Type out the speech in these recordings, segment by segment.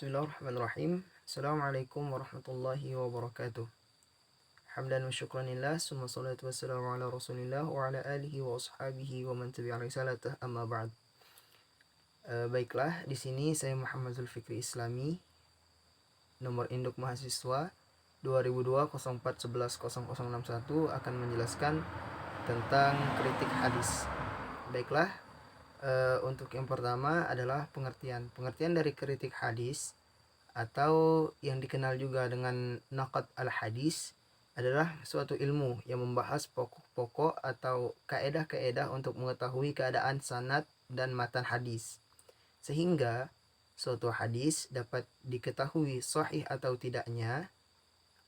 Bismillahirrahmanirrahim. Assalamualaikum warahmatullahi wabarakatuh. Hamdan wa syukranillah, summa salatu wassalamu ala rasulillah wa ala alihi wa ashabihi wa man tabi'a risalatah, amma ba'd. Baiklah, di sini saya Muhammad Zulfikri Islami, nomor induk mahasiswa 2002 04 11 0061, akan menjelaskan tentang kritik hadis. Baiklah, untuk yang pertama adalah pengertian dari kritik hadis, atau yang dikenal juga dengan naqad al-hadis, adalah suatu ilmu yang membahas pokok-pokok atau kaedah-kaedah untuk mengetahui keadaan sanad dan matan hadis, sehingga suatu hadis dapat diketahui sahih atau tidaknya,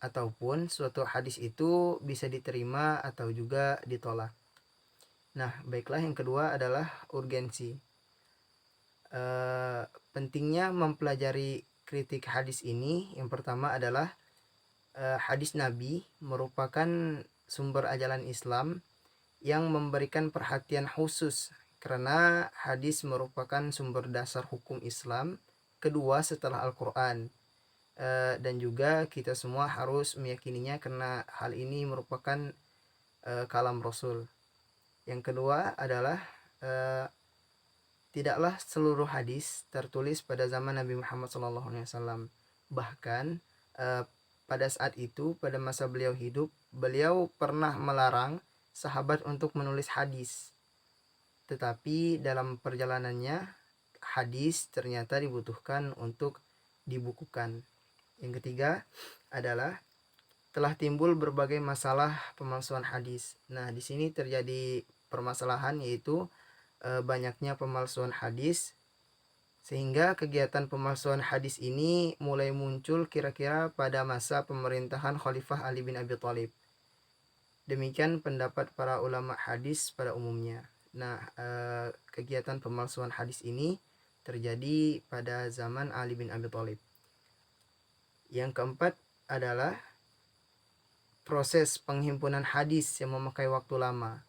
ataupun suatu hadis itu bisa diterima atau juga ditolak. Nah, baiklah, yang kedua adalah urgensi. Pentingnya mempelajari kritik hadis ini, yang pertama adalah hadis Nabi merupakan sumber ajaran Islam yang memberikan perhatian khusus, karena hadis merupakan sumber dasar hukum Islam kedua setelah Al-Quran, dan juga kita semua harus meyakininya karena hal ini merupakan kalam Rasul. Yang kedua adalah tidaklah seluruh hadis tertulis pada zaman Nabi Muhammad SAW. Bahkan pada saat itu, pada masa beliau hidup, beliau pernah melarang sahabat untuk menulis hadis. Tetapi dalam perjalanannya, hadis ternyata dibutuhkan untuk dibukukan. Yang ketiga adalah telah timbul berbagai masalah pemalsuan hadis. Nah, di sini terjadi permasalahan, yaitu banyaknya pemalsuan hadis, sehingga kegiatan pemalsuan hadis ini mulai muncul kira-kira pada masa pemerintahan Khalifah Ali bin Abi Thalib. Demikian pendapat para ulama hadis pada umumnya. Nah, kegiatan pemalsuan hadis ini terjadi pada zaman Ali bin Abi Thalib. Yang keempat adalah proses penghimpunan hadis yang memakai waktu lama.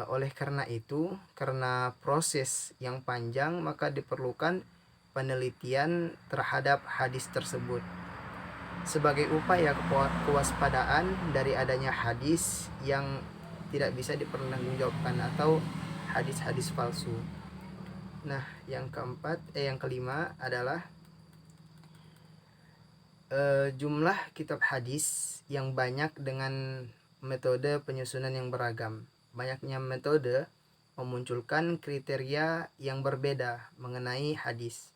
Oleh karena itu, karena proses yang panjang, maka diperlukan penelitian terhadap hadis tersebut sebagai upaya kewaspadaan dari adanya hadis yang tidak bisa dipertanggungjawabkan atau hadis-hadis palsu. Nah, yang kelima adalah jumlah kitab hadis yang banyak dengan metode penyusunan yang beragam. Banyaknya metode memunculkan kriteria yang berbeda mengenai hadis.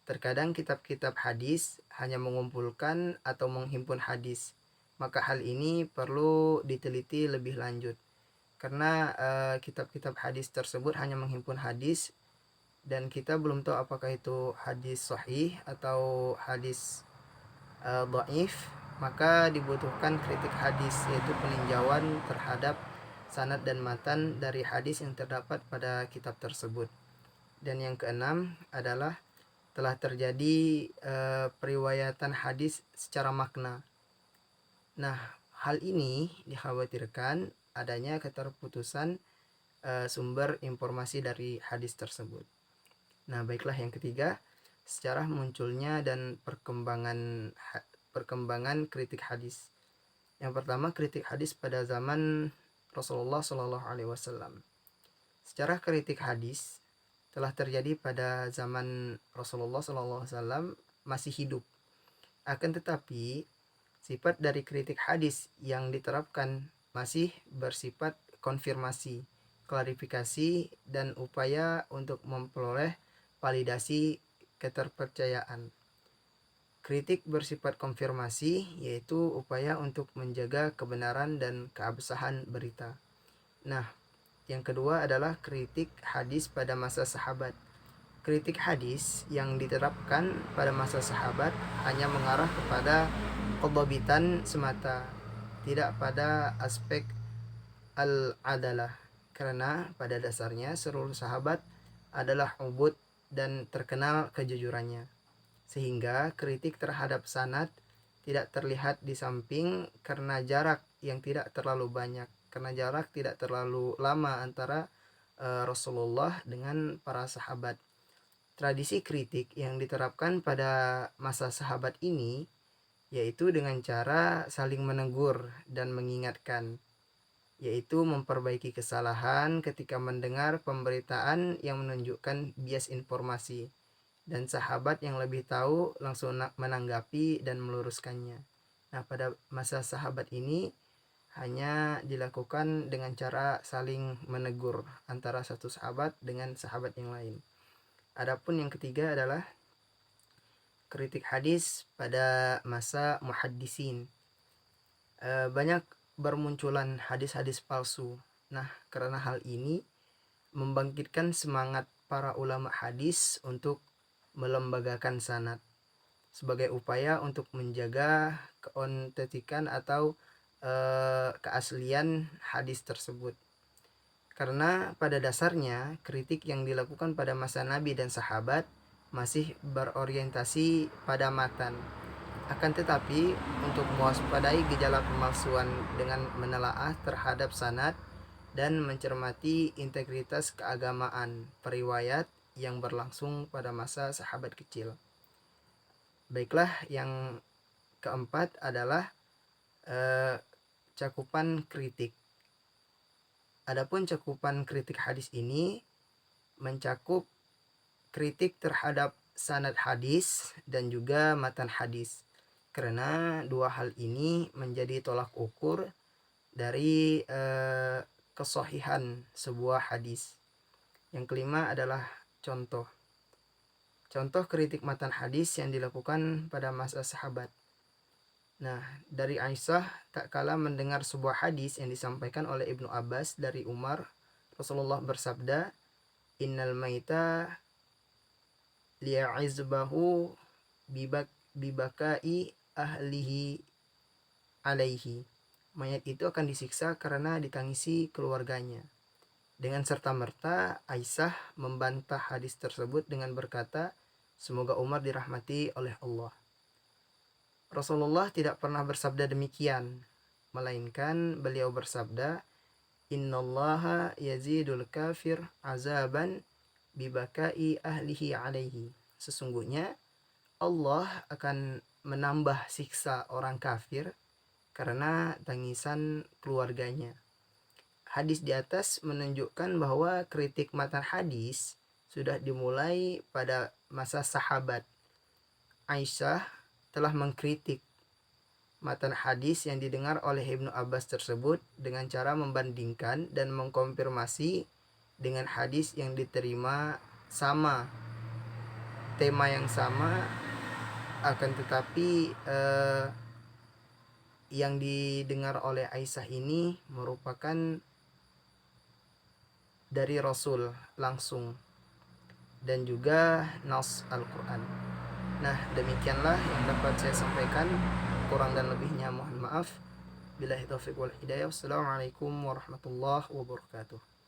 Terkadang kitab-kitab hadis hanya mengumpulkan atau menghimpun hadis, maka hal ini perlu diteliti lebih lanjut, karena kitab-kitab hadis tersebut hanya menghimpun hadis dan kita belum tahu apakah itu hadis sahih atau hadis dhaif. Maka dibutuhkan kritik hadis, yaitu peninjauan terhadap sanad dan matan dari hadis yang terdapat pada kitab tersebut. Dan yang keenam adalah telah terjadi periwayatan hadis secara makna. Nah, hal ini dikhawatirkan adanya keterputusan sumber informasi dari hadis tersebut. Nah, baiklah, yang ketiga, sejarah munculnya dan perkembangan kritik hadis. Yang pertama, kritik hadis pada zaman Rasulullah SAW. Sejarah kritik hadis telah terjadi pada zaman Rasulullah SAW masih hidup. Akan tetapi, sifat dari kritik hadis yang diterapkan masih bersifat konfirmasi, klarifikasi, dan upaya untuk memperoleh validasi keterpercayaan. Kritik bersifat konfirmasi, yaitu upaya untuk menjaga kebenaran dan keabsahan berita. Nah, yang kedua adalah kritik hadis pada masa sahabat. Kritik hadis yang diterapkan pada masa sahabat hanya mengarah kepada kebabitan semata, tidak pada aspek al-adalah, karena pada dasarnya seluruh sahabat adalah ubud dan terkenal kejujurannya, sehingga kritik terhadap sanad tidak terlihat di samping karena jarak yang tidak terlalu banyak, karena jarak tidak terlalu lama antara Rasulullah dengan para sahabat. Tradisi kritik yang diterapkan pada masa sahabat ini yaitu dengan cara saling menegur dan mengingatkan, yaitu memperbaiki kesalahan ketika mendengar pemberitaan yang menunjukkan bias informasi, dan sahabat yang lebih tahu langsung menanggapi dan meluruskannya. Nah, pada masa sahabat ini hanya dilakukan dengan cara saling menegur antara satu sahabat dengan sahabat yang lain. Adapun yang ketiga adalah kritik hadis pada masa muhaddisin. Banyak bermunculan hadis-hadis palsu. Nah, karena hal ini membangkitkan semangat para ulama hadis untuk melembagakan sanad sebagai upaya untuk menjaga keautentikan atau keaslian hadis tersebut. Karena pada dasarnya kritik yang dilakukan pada masa Nabi dan sahabat masih berorientasi pada matan. Akan tetapi, untuk mewaspadai gejala pemalsuan dengan menelaah terhadap sanad dan mencermati integritas keagamaan periwayat yang berlangsung pada masa sahabat kecil. Baiklah, yang keempat adalah cakupan kritik. Adapun cakupan kritik hadis ini mencakup kritik terhadap sanad hadis dan juga matan hadis, karena dua hal ini menjadi tolak ukur dari kesohihan sebuah hadis. Yang kelima adalah contoh kritik matan hadis yang dilakukan pada masa sahabat. Nah, dari Aisyah tak kala mendengar sebuah hadis yang disampaikan oleh Ibnu Abbas dari Umar, Rasulullah bersabda, "Innal maita li'izbahu bibakai ahlihi alaihi." Mayat itu akan disiksa karena ditangisi keluarganya. Dengan serta-merta Aisyah membantah hadis tersebut dengan berkata, "Semoga Umar dirahmati oleh Allah." Rasulullah tidak pernah bersabda demikian, melainkan beliau bersabda, "Innallaha yazidul kafir azaban bibakai ahlihi alaihi." Sesungguhnya Allah akan menambah siksa orang kafir karena tangisan keluarganya. Hadis di atas menunjukkan bahwa kritik matan hadis sudah dimulai pada masa sahabat. Aisyah telah mengkritik matan hadis yang didengar oleh Ibnu Abbas tersebut dengan cara membandingkan dan mengkonfirmasi dengan hadis yang diterima sama, tema yang sama, akan tetapi yang didengar oleh Aisyah ini merupakan dari Rasul langsung dan juga nas Al-Quran. Nah, demikianlah yang dapat saya sampaikan. Kurang dan lebihnya mohon maaf. Billahi taufiq wal hidayah. Wassalamualaikum warahmatullahi wabarakatuh.